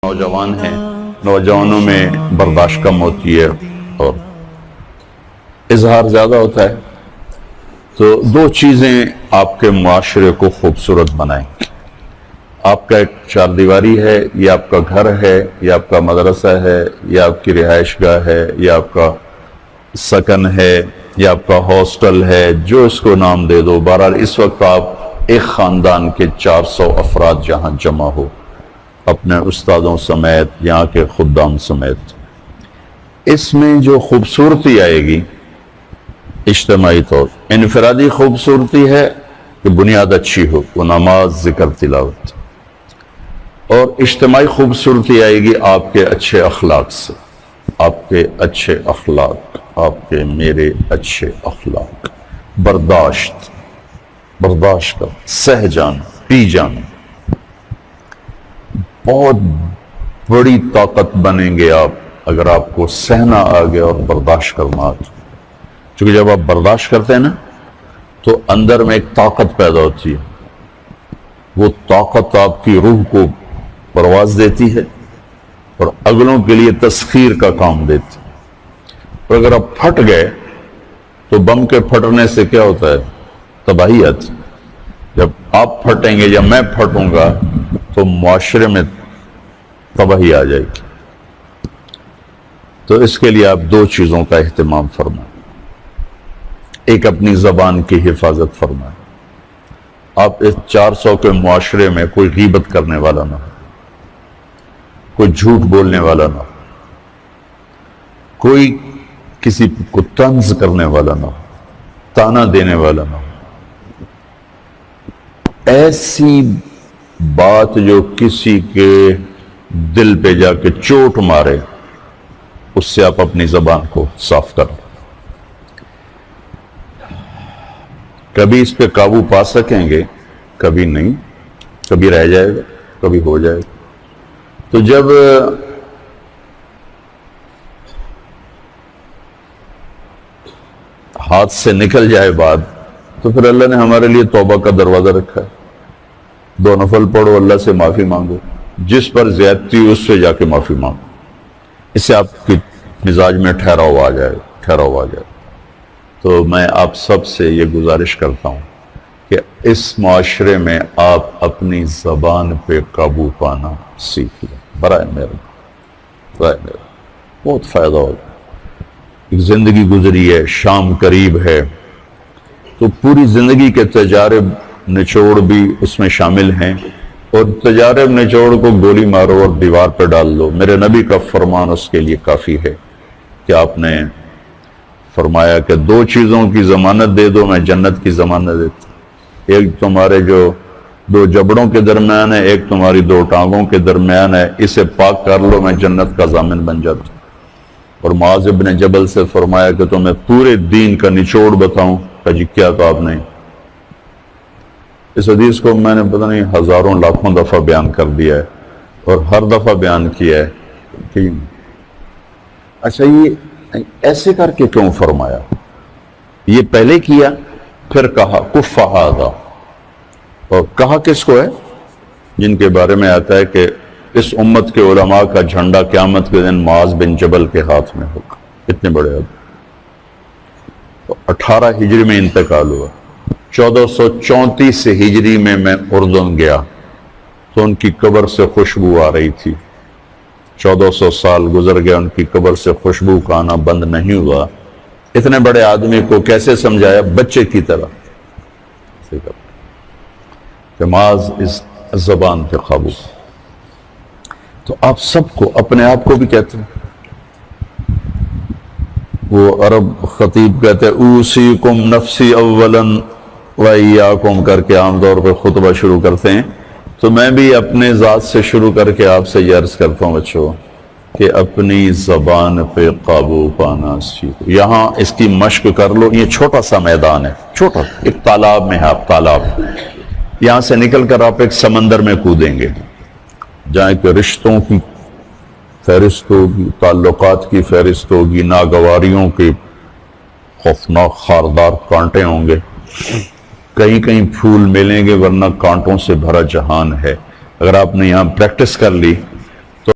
نوجوان ہیں، نوجوانوں میں برداشت کم ہوتی ہے اور اظہار زیادہ ہوتا ہے. تو دو چیزیں آپ کے معاشرے کو خوبصورت بنائیں. آپ کا ایک چار دیواری ہے، یہ آپ کا گھر ہے، یہ آپ کا مدرسہ ہے، یہ آپ کی رہائش گاہ ہے، یہ آپ کا سکن ہے، یہ آپ کا ہاسٹل ہے، جو اس کو نام دے دو. بہرحال اس وقت آپ ایک خاندان کے 400 افراد جہاں جمع ہو، اپنے استادوں سمیت، یہاں کے خدام سمیت. اس میں جو خوبصورتی آئے گی اجتماعی طور، انفرادی خوبصورتی ہے کہ بنیاد اچھی ہو، وہ نماز، ذکر، تلاوت. اور اجتماعی خوبصورتی آئے گی آپ کے اچھے اخلاق سے. آپ کے اچھے اخلاق، آپ کے میرے اچھے اخلاق، برداشت کر، سہ جانا، پی جانا. بہت بڑی طاقت بنیں گے آپ اگر آپ کو سہنا آ گیا اور برداشت کرنا آ گیا. چونکہ جب آپ برداشت کرتے ہیں نا تو اندر میں ایک طاقت پیدا ہوتی ہے. وہ طاقت آپ کی روح کو پرواز دیتی ہے اور اگلوں کے لیے تسخیر کا کام دیتی ہے. اور اگر آپ پھٹ گئے تو بم کے پھٹنے سے کیا ہوتا ہے؟ تباہی آتی. جب آپ پھٹیں گے یا میں پھٹوں گا تو معاشرے میں تباہی آ جائے گی. تو اس کے لیے آپ دو چیزوں کا اہتمام فرمائیں. ایک اپنی زبان کی حفاظت فرمائیں. آپ اس 400 کے معاشرے میں کوئی غیبت کرنے والا نہ ہو، کوئی جھوٹ بولنے والا نہ ہو، کوئی کسی کو طنز کرنے والا نہ ہو، تانا دینے والا نہ ہو. ایسی بات جو کسی کے دل پہ جا کے چوٹ مارے، اس سے آپ اپنی زبان کو صاف کریں. کبھی اس پہ قابو پا سکیں گے، کبھی نہیں، کبھی رہ جائے گا، کبھی ہو جائے گا. تو جب ہاتھ سے نکل جائے بات تو پھر اللہ نے ہمارے لیے توبہ کا دروازہ رکھا ہے. 2 نفل پڑھو، اللہ سے معافی مانگو، جس پر زیادتی اس سے جا کے معافی مانگو. اس سے آپ کی مزاج میں ٹھہراؤ آ جائے. تو میں آپ سب سے یہ گزارش کرتا ہوں کہ اس معاشرے میں آپ اپنی زبان پہ قابو پانا سیکھ لیں. برائے مہربانی بہت فائدہ ہوگا. ایک زندگی گزری ہے، شام قریب ہے، تو پوری زندگی کے تجارب نچوڑ بھی اس میں شامل ہیں. اور تجارب نچوڑ کو گولی مارو اور دیوار پہ ڈال دو. میرے نبی کا فرمان اس کے لیے کافی ہے کہ آپ نے فرمایا کہ 2 چیزوں کی ضمانت دے دو، میں جنت کی ضمانت دیتا. ایک تمہارے جو 2 جبڑوں کے درمیان ہے، ایک تمہاری 2 ٹانگوں کے درمیان ہے، اسے پاک کر لو، میں جنت کا ضامن بن جاتا. اور معاذ بن جبل سے فرمایا کہ تمہیں پورے دین کا نچوڑ بتاؤں. جی کیا تو آپ نے اس حدیث کو میں نے پتہ نہیں ہزاروں لاکھوں دفعہ بیان کر دیا ہے، اور ہر دفعہ بیان کیا ہے کہ اچھا یہ ایسے کر کے کیوں فرمایا؟ یہ پہلے کیا پھر کہا کف ھذا. اور کہا کس کو ہے؟ جن کے بارے میں آتا ہے کہ اس امت کے علماء کا جھنڈا قیامت کے دن معاذ بن جبل کے ہاتھ میں ہوگا. اتنے بڑے آدمی. 18 ہجری میں انتقال ہوا. 1434 ہجری میں اردن گیا تو ان کی قبر سے خوشبو آ رہی تھی. 1400 سال گزر گیا، ان کی قبر سے خوشبو کا آنا بند نہیں ہوا. اتنے بڑے آدمی کو کیسے سمجھایا؟ بچے کی طرح کہ معاذ اس زبان پہ قابو. تو آپ سب کو، اپنے آپ کو بھی کہتے ہیں، وہ عرب خطیب کہتے ہیں اوصیکم نفسی اولا وایاکم کر کے عام طور پہ خطبہ شروع کرتے ہیں. تو میں بھی اپنے ذات سے شروع کر کے آپ سے یہ عرض کرتا ہوں بچوں کہ اپنی زبان پہ قابو پانا سیکھو. یہاں اس کی مشق کر لو. یہ چھوٹا سا میدان ہے، چھوٹا، ایک تالاب میں ہے. آپ تالاب، یہاں سے نکل کر آپ ایک سمندر میں کودیں گے جہاں کہ رشتوں کی فہرست ہوگی، تعلقات کی فہرست ہوگی، ناگواریوں کے خوفناک خاردار کانٹے ہوں گے. کہیں کہیں پھول ملیں گے ورنہ کانٹوں سے بھرا جہان ہے. اگر آپ نے یہاں پریکٹس کر لی